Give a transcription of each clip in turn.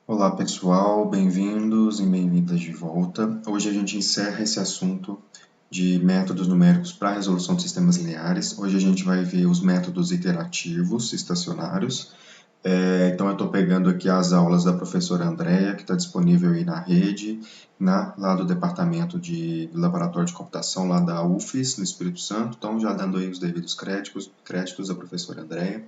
Olá pessoal, bem-vindos e bem-vindas de volta. Hoje a gente encerra esse assunto de métodos numéricos para a resolução de sistemas lineares. Hoje a gente vai ver os métodos iterativos estacionários. Então eu estou pegando aqui as aulas da professora Andréia, que está disponível aí na rede, lá do departamento do laboratório de computação, lá da UFES, no Espírito Santo. Então já dando aí os devidos créditos à professora Andréia.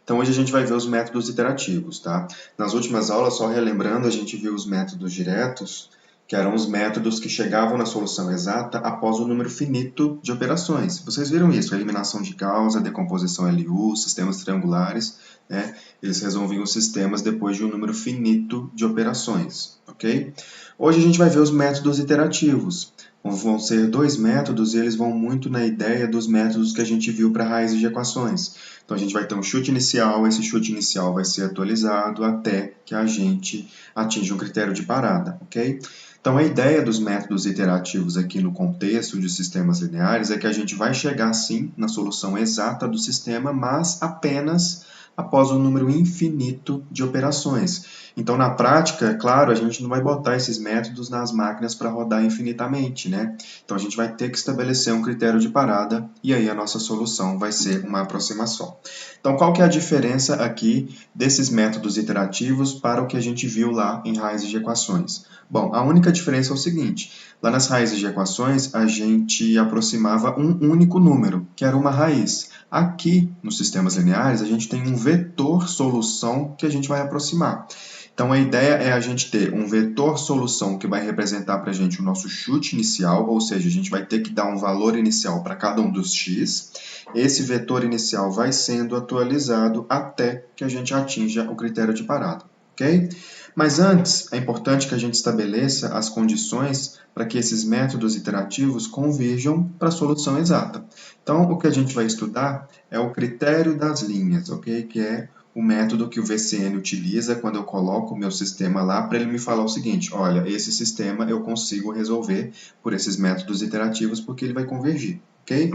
Então hoje a gente vai ver os métodos iterativos, tá? Nas últimas aulas, só relembrando, a gente viu os métodos diretos, que eram os métodos que chegavam na solução exata após o número finito de operações. Vocês viram isso? A eliminação de Gauss, a decomposição LU, sistemas triangulares, né? Eles resolviam os sistemas depois de um número finito de operações, ok? Hoje a gente vai ver os métodos iterativos. Vão ser dois métodos e eles vão muito na ideia dos métodos que a gente viu para raízes de equações. Então a gente vai ter um chute inicial, esse chute inicial vai ser atualizado até que a gente atinja um critério de parada, ok? Então a ideia dos métodos iterativos aqui no contexto de sistemas lineares é que a gente vai chegar sim na solução exata do sistema, mas apenas após um número infinito de operações. Então, na prática, é claro, a gente não vai botar esses métodos nas máquinas para rodar infinitamente, né? Então, a gente vai ter que estabelecer um critério de parada e aí a nossa solução vai ser uma aproximação. Então, qual que é a diferença aqui desses métodos iterativos para o que a gente viu lá em raízes de equações? Bom, a única diferença é o seguinte, lá nas raízes de equações, a gente aproximava um único número, que era uma raiz. Aqui, nos sistemas lineares, a gente tem um vetor solução que a gente vai aproximar. Então, a ideia é a gente ter um vetor solução que vai representar para a gente o nosso chute inicial, ou seja, a gente vai ter que dar um valor inicial para cada um dos x. Esse vetor inicial vai sendo atualizado até que a gente atinja o critério de parada, ok? Mas antes, é importante que a gente estabeleça as condições para que esses métodos iterativos converjam para a solução exata. Então, o que a gente vai estudar é o critério das linhas, ok? Que é o método que o VCN utiliza quando eu coloco o meu sistema lá para ele me falar o seguinte, olha, esse sistema eu consigo resolver por esses métodos iterativos porque ele vai convergir, ok?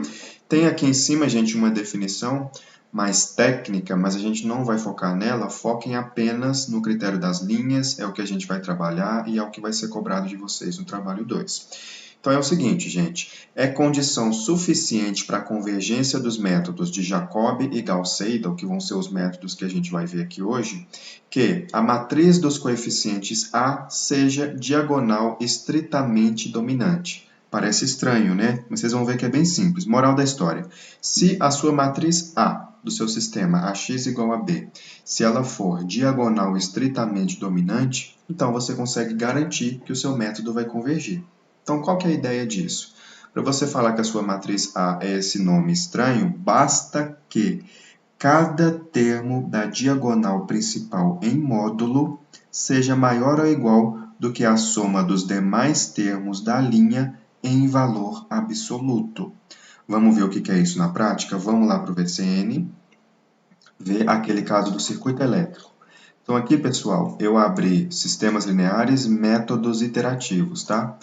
Tem aqui em cima, gente, uma definição mais técnica, mas a gente não vai focar nela, foquem apenas no critério das linhas, é o que a gente vai trabalhar e é o que vai ser cobrado de vocês no trabalho 2. Então é o seguinte, gente, é condição suficiente para a convergência dos métodos de Jacobi e Gauss-Seidel, que vão ser os métodos que a gente vai ver aqui hoje, que a matriz dos coeficientes A seja diagonal estritamente dominante. Parece estranho, né? Mas vocês vão ver que é bem simples. Moral da história. Se a sua matriz A do seu sistema, AX igual a B, se ela for diagonal estritamente dominante, então você consegue garantir que o seu método vai convergir. Então, qual que é a ideia disso? Para você falar que a sua matriz A é esse nome estranho, basta que cada termo da diagonal principal em módulo seja maior ou igual do que a soma dos demais termos da linha em valor absoluto. Vamos ver o que é isso na prática? Vamos lá para o VCN, ver aquele caso do circuito elétrico. Então aqui, pessoal, eu abri sistemas lineares, métodos iterativos, tá?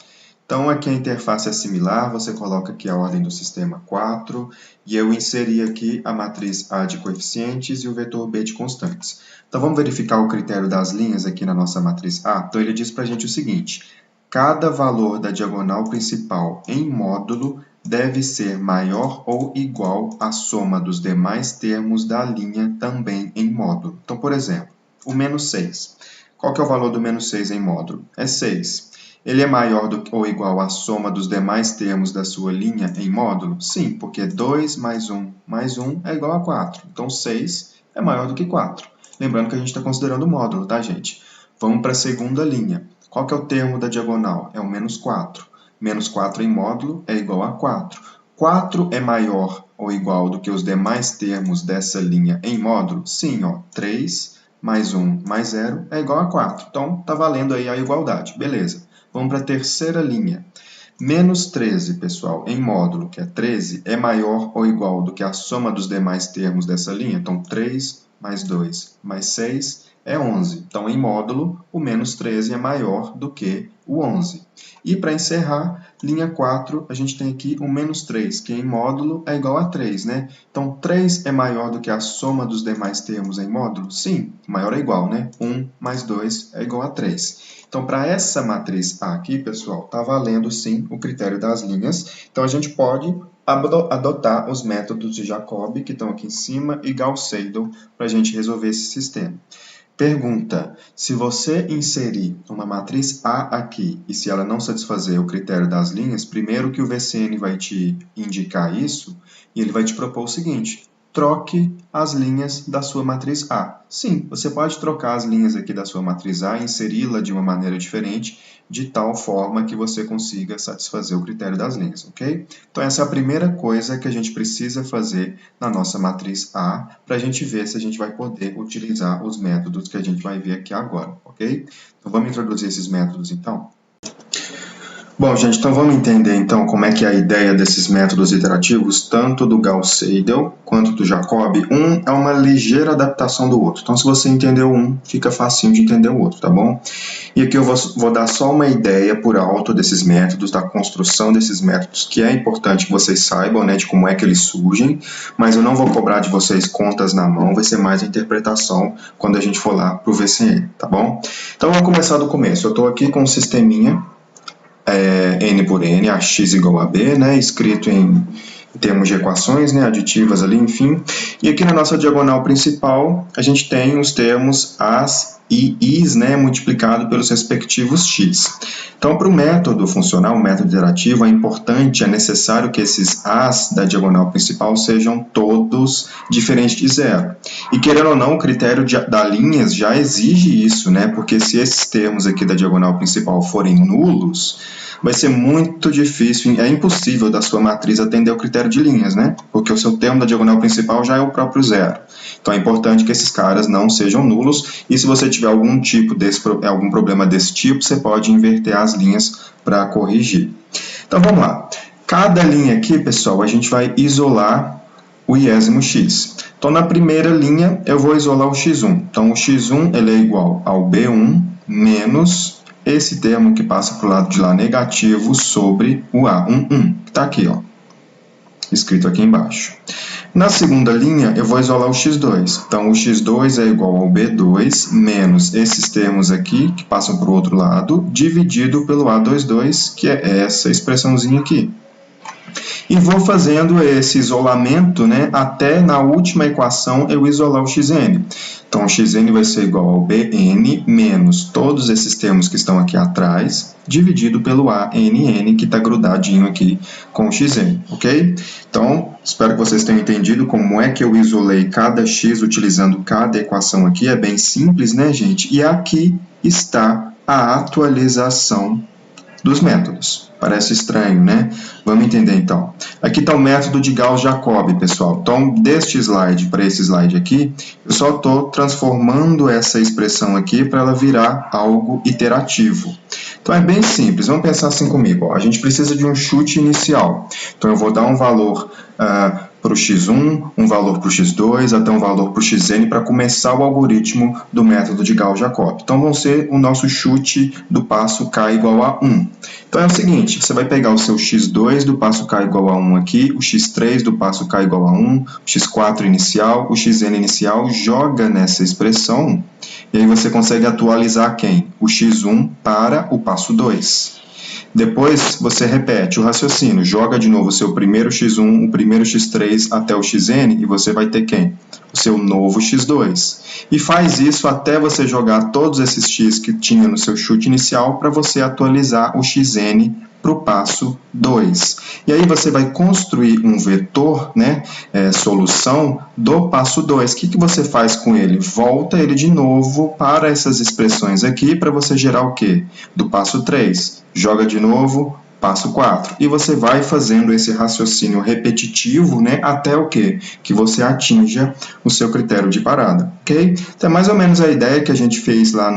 Então, aqui a interface é similar, você coloca aqui a ordem do sistema 4, e eu inseri aqui a matriz A de coeficientes e o vetor B de constantes. Então, vamos verificar o critério das linhas aqui na nossa matriz A? Então, ele diz para a gente o seguinte, cada valor da diagonal principal em módulo deve ser maior ou igual à soma dos demais termos da linha também em módulo. Então, por exemplo, o menos 6. Qual que é o valor do menos 6 em módulo? É 6. Ele é maior ou igual à soma dos demais termos da sua linha em módulo? Sim, porque 2 mais 1 é igual a 4. Então, 6 é maior do que 4. Lembrando que a gente está considerando o módulo, tá, gente? Vamos para a segunda linha. Qual que é o termo da diagonal? É o menos 4. Menos 4 em módulo é igual a 4. 4 é maior ou igual do que os demais termos dessa linha em módulo? Sim, ó, 3 mais 1 mais 0 é igual a 4. Então, está valendo aí a igualdade. Beleza. Vamos para a terceira linha. Menos 13, pessoal, em módulo, que é 13, é maior ou igual do que a soma dos demais termos dessa linha? Então, 3 mais 2 mais 6 é 11. Então, em módulo, o menos 13 é maior do que o 11. E para encerrar, linha 4, a gente tem aqui o menos 3, que em módulo é igual a 3, né? Então, 3 é maior do que a soma dos demais termos em módulo? Sim, maior é igual, né? 1 mais 2 é igual a 3. Então, para essa matriz A aqui, pessoal, está valendo sim o critério das linhas. Então, a gente pode adotar os métodos de Jacobi, que estão aqui em cima, e Gauss-Seidel, para a gente resolver esse sistema. Pergunta: se você inserir uma matriz A aqui e se ela não satisfazer o critério das linhas, primeiro que o VCN vai te indicar isso e ele vai te propor o seguinte: troque as linhas da sua matriz A. Sim, você pode trocar as linhas aqui da sua matriz A e inseri-la de uma maneira diferente, de tal forma que você consiga satisfazer o critério das linhas, ok? Então, essa é a primeira coisa que a gente precisa fazer na nossa matriz A, para a gente ver se a gente vai poder utilizar os métodos que a gente vai ver aqui agora, ok? Então, vamos introduzir esses métodos, então? Bom, gente, então vamos entender então como é que é a ideia desses métodos iterativos, tanto do Gauss-Seidel quanto do Jacobi. Um é uma ligeira adaptação do outro. Então, se você entendeu um, fica facinho de entender o outro, tá bom? E aqui eu vou dar só uma ideia por alto desses métodos, da construção desses métodos, que é importante que vocês saibam, né, de como é que eles surgem, mas eu não vou cobrar de vocês contas na mão, vai ser mais a interpretação quando a gente for lá para o VCN, tá bom? Então, vamos começar do começo. Eu estou aqui com um sisteminha N por N, AX igual a B, né, escrito em termos de equações, né, aditivas ali, enfim. E aqui na nossa diagonal principal, a gente tem os termos As e Is, né, multiplicado pelos respectivos X. Então, para o método funcional, o método iterativo, é importante, é necessário que esses As da diagonal principal sejam todos diferentes de zero. E querendo ou não, o critério da linhas já exige isso, né, porque se esses termos aqui da diagonal principal forem nulos, vai ser muito difícil, é impossível da sua matriz atender ao critério de linhas, né? Porque o seu termo da diagonal principal já é o próprio zero. Então é importante que esses caras não sejam nulos, e se você tiver algum problema desse tipo, você pode inverter as linhas para corrigir. Então vamos lá. Cada linha aqui, pessoal, a gente vai isolar o iésimo x. Então na primeira linha eu vou isolar o x1. Então o x1 ele é igual ao b1 menos esse termo que passa para o lado de lá negativo sobre o A11, que está aqui, ó, escrito aqui embaixo. Na segunda linha, eu vou isolar o x2. Então, o x2 é igual ao b2 menos esses termos aqui, que passam para o outro lado, dividido pelo A22, que é essa expressãozinha aqui. E vou fazendo esse isolamento, né, até na última equação eu isolar o xn. Então, o xn vai ser igual ao bn menos todos esses termos que estão aqui atrás, dividido pelo ann, que está grudadinho aqui com o xn, ok? Então, espero que vocês tenham entendido como é que eu isolei cada x utilizando cada equação aqui. É bem simples, né, gente? E aqui está a atualização dos métodos. Parece estranho, né? Vamos entender então. Aqui está o método de Gauss-Jacobi, pessoal. Então, deste slide para esse slide aqui, eu só estou transformando essa expressão aqui para ela virar algo iterativo. Então, é bem simples. Vamos pensar assim comigo. Ó. A gente precisa de um chute inicial. Então, eu vou dar um valor para o x1, um valor para o x2, até um valor para o xn, para começar o algoritmo do método de Gauss-Jacobi. Então, vão ser o nosso chute do passo k igual a 1. Então, é o seguinte, você vai pegar o seu x2 do passo k igual a 1 aqui, o x3 do passo k igual a 1, o x4 inicial, o xn inicial, joga nessa expressão, e aí você consegue atualizar quem? O x1 para o passo 2. Depois você repete o raciocínio, joga de novo o seu primeiro x1, o primeiro x3 até o xn e você vai ter quem? O seu novo x2. E faz isso até você jogar todos esses x que tinha no seu chute inicial para você atualizar o xn para o passo 2. E aí você vai construir um vetor, né, solução do passo 2. O que você faz com ele? Volta ele de novo para essas expressões aqui para você gerar o quê? Do passo 3. Joga de novo, passo 4. E você vai fazendo esse raciocínio repetitivo, né, até o quê? Que você atinja o seu critério de parada, ok? Então é mais ou menos a ideia que a gente fez lá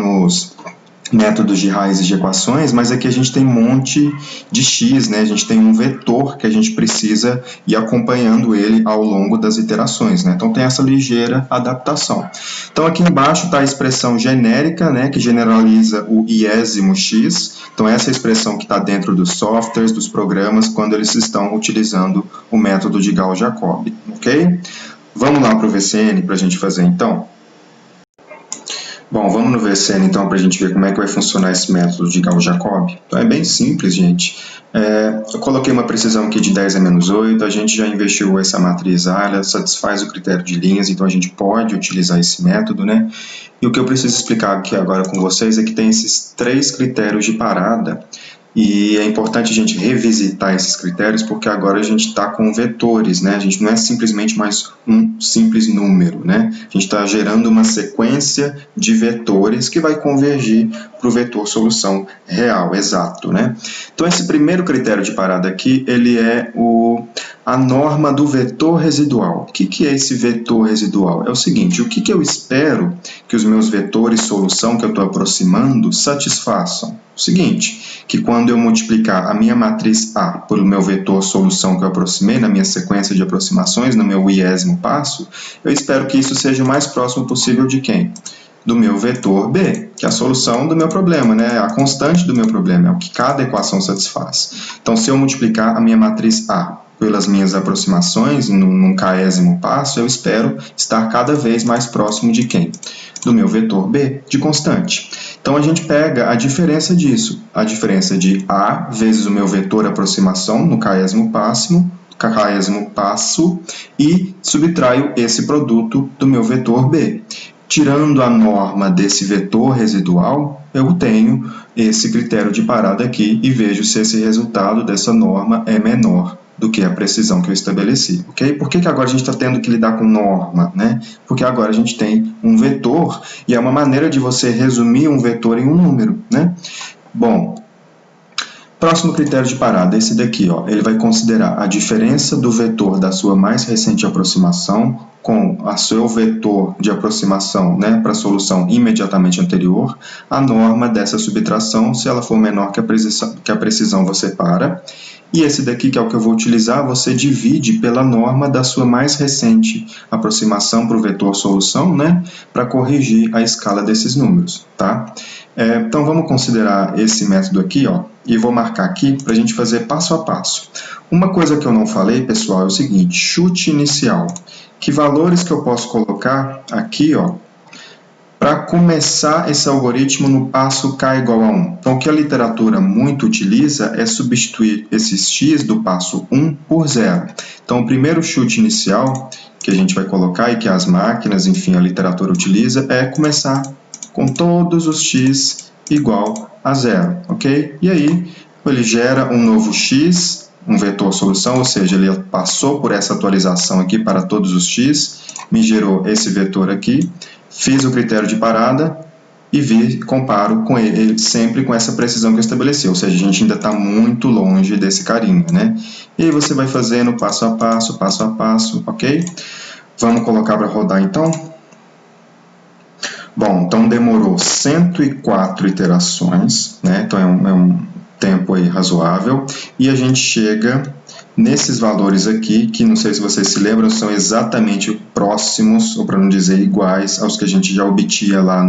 métodos de raízes de equações, mas aqui a gente tem um monte de x, né? A gente tem um vetor que a gente precisa ir acompanhando ele ao longo das iterações, né? Então tem essa ligeira adaptação. Então aqui embaixo está a expressão genérica, né? Que generaliza o iésimo x. Então essa é a expressão que está dentro dos softwares, dos programas, quando eles estão utilizando o método de Gauss-Jacobi, ok? Vamos lá para o VCN para a gente fazer então. Bom, vamos no VCN então para a gente ver como é que vai funcionar esse método de Gauss-Jacobi. Então é bem simples, gente. Eu coloquei uma precisão aqui de 10 a menos 8, a gente já investigou essa matriz A, ela satisfaz o critério de linhas, então a gente pode utilizar esse método, né? E o que eu preciso explicar aqui agora com vocês é que tem esses 3 critérios de parada, e é importante a gente revisitar esses critérios porque agora a gente está com vetores, né? A gente não é simplesmente mais um simples número, né? A gente está gerando uma sequência de vetores que vai convergir para o vetor solução real, exato, né? Então esse primeiro critério de parada aqui, ele é a norma do vetor residual. O que é esse vetor residual? É o seguinte, o que eu espero que os meus vetores solução que eu estou aproximando satisfaçam? O seguinte, que quando eu multiplicar a minha matriz A pelo meu vetor solução que eu aproximei, na minha sequência de aproximações, no meu iésimo passo, eu espero que isso seja o mais próximo possível de quem? Do meu vetor B, que é a solução do meu problema, né? A constante do meu problema, é o que cada equação satisfaz. Então, se eu multiplicar a minha matriz A pelas minhas aproximações, num késimo passo, eu espero estar cada vez mais próximo de quem? Do meu vetor B, de constante. Então, a gente pega a diferença disso, a diferença de A vezes o meu vetor aproximação no késimo passo, e subtraio esse produto do meu vetor B. Tirando a norma desse vetor residual, eu tenho esse critério de parada aqui e vejo se esse resultado dessa norma é menor do que a precisão que eu estabeleci, ok? Por que agora a gente está tendo que lidar com norma, né? Porque agora a gente tem um vetor e é uma maneira de você resumir um vetor em um número, né? Bom, próximo critério de parada, esse daqui, ó, ele vai considerar a diferença do vetor da sua mais recente aproximação com o seu vetor de aproximação, né, para a solução imediatamente anterior, a norma dessa subtração, se ela for menor que a precisão, você para. E esse daqui, que é o que eu vou utilizar, você divide pela norma da sua mais recente aproximação para o vetor solução, né, para corrigir a escala desses números, tá? Então, vamos considerar esse método aqui, ó, e vou marcar aqui para a gente fazer passo a passo. Uma coisa que eu não falei, pessoal, é o seguinte, chute inicial. Que valores que eu posso colocar aqui, ó, para começar esse algoritmo no passo k igual a 1. Então, o que a literatura muito utiliza é substituir esses x do passo 1 por 0. Então, o primeiro chute inicial que a gente vai colocar e que as máquinas, enfim, a literatura utiliza é começar com todos os x igual a 0, ok? E aí, ele gera um novo x, um vetor solução, ou seja, ele passou por essa atualização aqui para todos os x, me gerou esse vetor aqui, fiz o critério de parada e comparo com ele sempre com essa precisão que eu estabeleci, ou seja, a gente ainda está muito longe desse carinho, né? E aí você vai fazendo passo a passo, ok? Vamos colocar para rodar então? Bom, então demorou 104 iterações, né? Então é um tempo aí razoável, e a gente chega nesses valores aqui, que não sei se vocês se lembram, são exatamente próximos, ou para não dizer iguais, aos que a gente já obtinha lá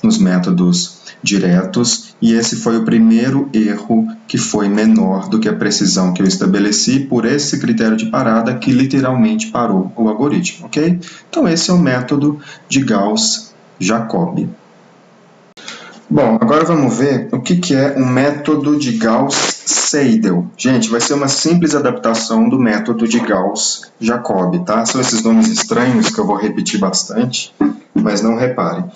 nos métodos diretos, e esse foi o primeiro erro que foi menor do que a precisão que eu estabeleci por esse critério de parada que literalmente parou o algoritmo, ok? Então esse é o método de Gauss-Jacobi. Bom, agora vamos ver o que é o método de Gauss-Seidel. Gente, vai ser uma simples adaptação do método de Gauss-Jacobi, tá? São esses nomes estranhos que eu vou repetir bastante, mas não reparem.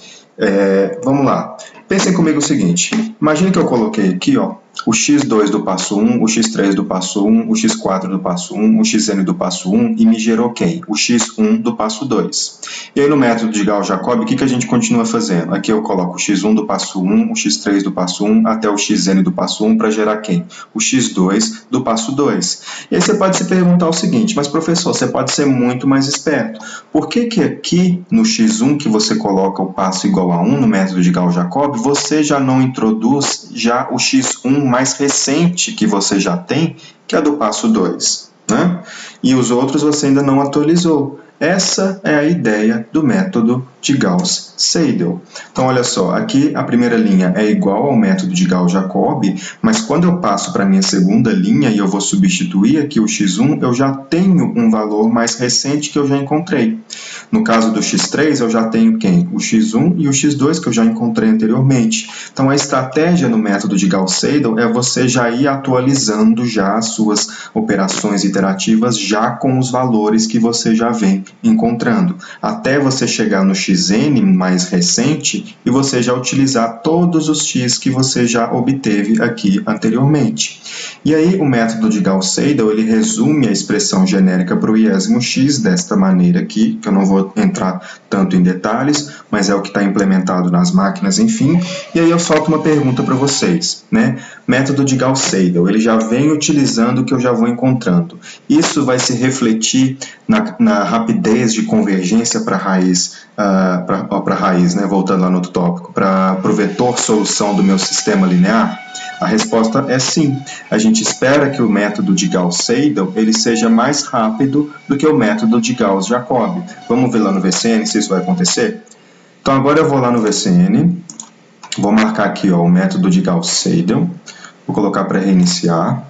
Vamos lá. Pensem comigo o seguinte, imagine que eu coloquei aqui, ó, o x2 do passo 1, o x3 do passo 1, o x4 do passo 1, o xn do passo 1 e me gerou quem? O x1 do passo 2. E aí no método de Gauss-Jacobi, o que a gente continua fazendo? Aqui eu coloco o x1 do passo 1, o x3 do passo 1 até o xn do passo 1 para gerar quem? O x2 do passo 2. E aí você pode se perguntar o seguinte, mas professor, você pode ser muito mais esperto. Por que aqui no x1 que você coloca o passo igual a 1 no método de Gauss-Jacobi, você já não introduz já o x1 mais recente que você já tem, que é do passo 2, né? E os outros você ainda não atualizou. Essa é a ideia do método de Gauss-Seidel. Então, olha só, aqui a primeira linha é igual ao método de Gauss-Jacobi, mas quando eu passo para a minha segunda linha e eu vou substituir aqui o x1, eu já tenho um valor mais recente que eu já encontrei. No caso do x3, eu já tenho quem? O x1 e o x2 que eu já encontrei anteriormente. Então, a estratégia no método de Gauss-Seidel é você já ir atualizando já as suas operações iterativas já com os valores que você já vem encontrando, até você chegar no xn mais recente e você já utilizar todos os x que você já obteve aqui anteriormente. E aí o método de Gauss-Seidel ele resume a expressão genérica para o iésimo x desta maneira aqui, que eu não vou entrar tanto em detalhes, mas é o que está implementado nas máquinas, enfim. E aí eu solto uma pergunta para vocês, né? Método de Gauss-Seidel, ele já vem utilizando o que eu já vou encontrando. Isso vai se refletir na rapidez de convergência para a raiz, né? Voltando lá no outro tópico, para o vetor solução do meu sistema linear? A resposta é sim. A gente espera que o método de Gauss-Seidel ele seja mais rápido do que o método de Gauss-Jacobi. Vamos ver lá no VCN se isso vai acontecer? Então agora eu vou lá no VCN, vou marcar aqui ó, o método de Gauss-Seidel, vou colocar para reiniciar.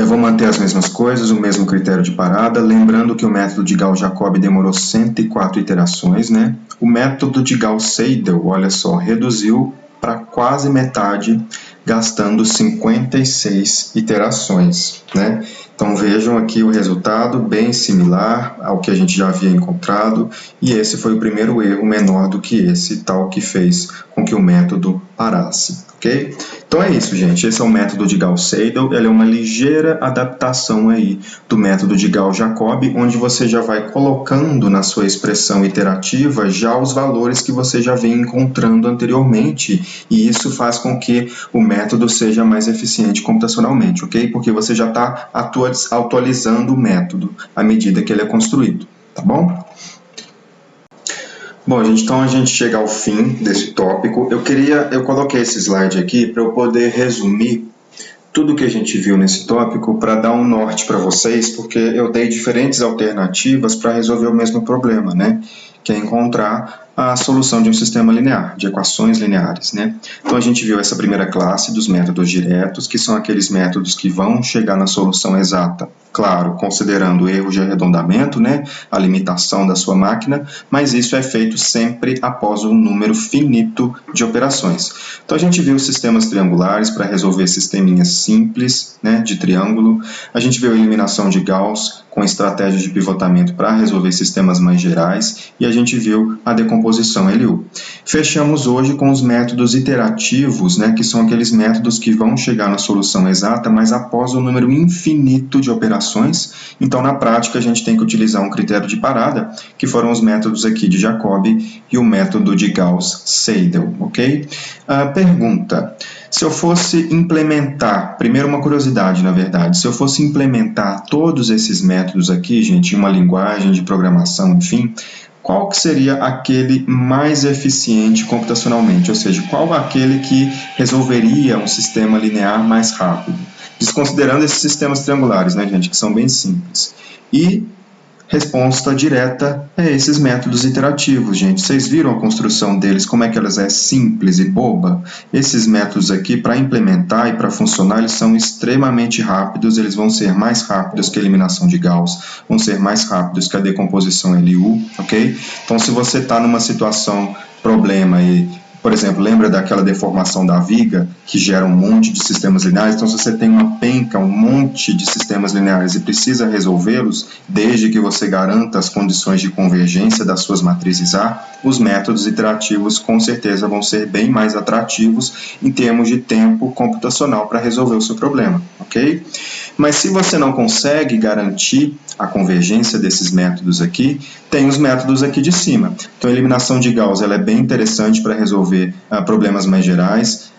Vou manter as mesmas coisas, o mesmo critério de parada, lembrando que o método de Gauss-Jacobi demorou 104 iterações, né? O método de Gauss-Seidel, olha só, reduziu para quase metade, gastando 56 iterações, né? Então vejam aqui o resultado bem similar ao que a gente já havia encontrado, e esse foi o primeiro erro menor do que esse, tal que fez com que o método parasse, ok? Então é isso, gente. Esse é o método de Gauss-Seidel. Ele é uma ligeira adaptação aí do método de Gauss-Jacobi, onde você já vai colocando na sua expressão iterativa já os valores que você já vem encontrando anteriormente, e isso faz com que o método seja mais eficiente computacionalmente, ok? Porque você já está atualizando o método à medida que ele é construído, tá bom? Bom, gente, então a gente chega ao fim desse tópico. Eu coloquei esse slide aqui para eu poder resumir tudo que a gente viu nesse tópico para dar um norte para vocês, porque eu dei diferentes alternativas para resolver o mesmo problema, né? Que é encontrar a solução de um sistema linear, de equações lineares, né? Então a gente viu essa primeira classe dos métodos diretos, que são aqueles métodos que vão chegar na solução exata, claro, considerando o erro de arredondamento, né? A limitação da sua máquina, mas isso é feito sempre após um número finito de operações. Então a gente viu os sistemas triangulares para resolver sisteminhas simples, né, de triângulo. A gente viu a eliminação de Gauss com estratégia de pivotamento para resolver sistemas mais gerais, e a gente viu a decomposição LU. Fechamos hoje com os métodos iterativos, né, que são aqueles métodos que vão chegar na solução exata, mas após um número infinito de operações. Então, na prática, a gente tem que utilizar um critério de parada, que foram os métodos aqui de Jacobi e o método de Gauss-Seidel, ok? Pergunta: se eu fosse implementar, primeiro uma curiosidade, na verdade, se eu fosse implementar todos esses métodos aqui, gente, em uma linguagem de programação, enfim, qual que seria aquele mais eficiente computacionalmente? Ou seja, qual aquele que resolveria um sistema linear mais rápido? Desconsiderando esses sistemas triangulares, né, gente, que são bem simples. E resposta direta é esses métodos iterativos, gente. Vocês viram a construção deles, como é que elas é simples e boba? Esses métodos aqui, para implementar e para funcionar, eles são extremamente rápidos, eles vão ser mais rápidos que a eliminação de Gauss, vão ser mais rápidos que a decomposição LU, ok? Então, se você está numa situação, problema e Por exemplo, lembra daquela deformação da viga que gera um monte de sistemas lineares? Então, se você tem uma penca, um monte de sistemas lineares e precisa resolvê-los, desde que você garanta as condições de convergência das suas matrizes A, os métodos iterativos com certeza vão ser bem mais atrativos em termos de tempo computacional para resolver o seu problema, ok? Mas se você não consegue garantir a convergência desses métodos aqui, tem os métodos aqui de cima. Então, a eliminação de Gauss ela é bem interessante para resolver problemas mais gerais.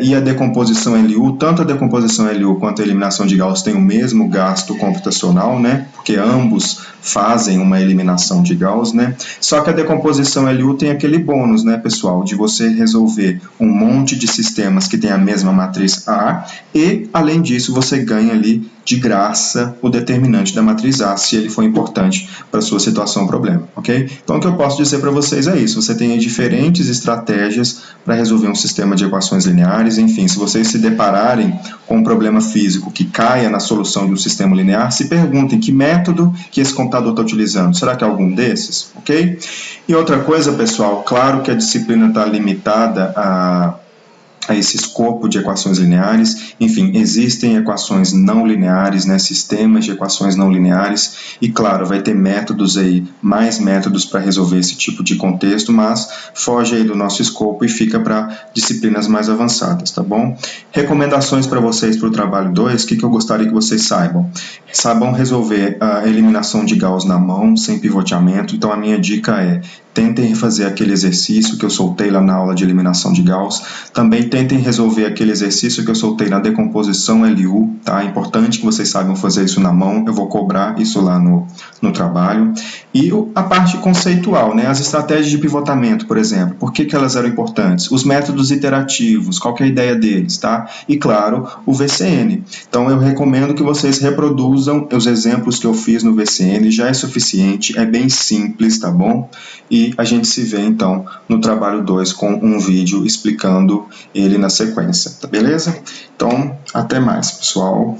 E a decomposição LU, tanto a decomposição LU quanto a eliminação de Gauss tem o mesmo gasto computacional, né? Porque ambos fazem uma eliminação de Gauss, né? Só que a decomposição LU tem aquele bônus, né, pessoal, de você resolver um monte de sistemas que tem a mesma matriz A e, além disso, você ganha ali de graça o determinante da matriz A, se ele for importante para a sua situação ou problema, ok? Então, o que eu posso dizer para vocês é isso. Você tem diferentes estratégias para resolver um sistema de equações lineares. Enfim, se vocês se depararem com um problema físico que caia na solução de um sistema linear, se perguntem que método que esse computador está utilizando. Será que é algum desses? Ok? E outra coisa, pessoal, claro que a disciplina está limitada a esse escopo de equações lineares. Enfim, existem equações não lineares, né, sistemas de equações não lineares, e claro, vai ter métodos aí, mais métodos para resolver esse tipo de contexto, mas foge aí do nosso escopo e fica para disciplinas mais avançadas, tá bom? Recomendações para vocês para o trabalho 2, o que eu gostaria que vocês saibam? Saibam resolver a eliminação de Gauss na mão, sem pivoteamento. Então, a minha dica é: tentem fazer aquele exercício que eu soltei lá na aula de eliminação de Gauss. Também tentem resolver aquele exercício que eu soltei na decomposição LU, tá? É importante que vocês saibam fazer isso na mão, eu vou cobrar isso lá no trabalho. E a parte conceitual, né? As estratégias de pivotamento, por exemplo, por que elas eram importantes? Os métodos iterativos, qual que é a ideia deles, tá? E claro, o VCN. Então, eu recomendo que vocês reproduzam os exemplos que eu fiz no VCN, já é suficiente, é bem simples, tá bom? E a gente se vê, então, no trabalho 2 com um vídeo explicando ele na sequência, tá beleza? Então, até mais, pessoal.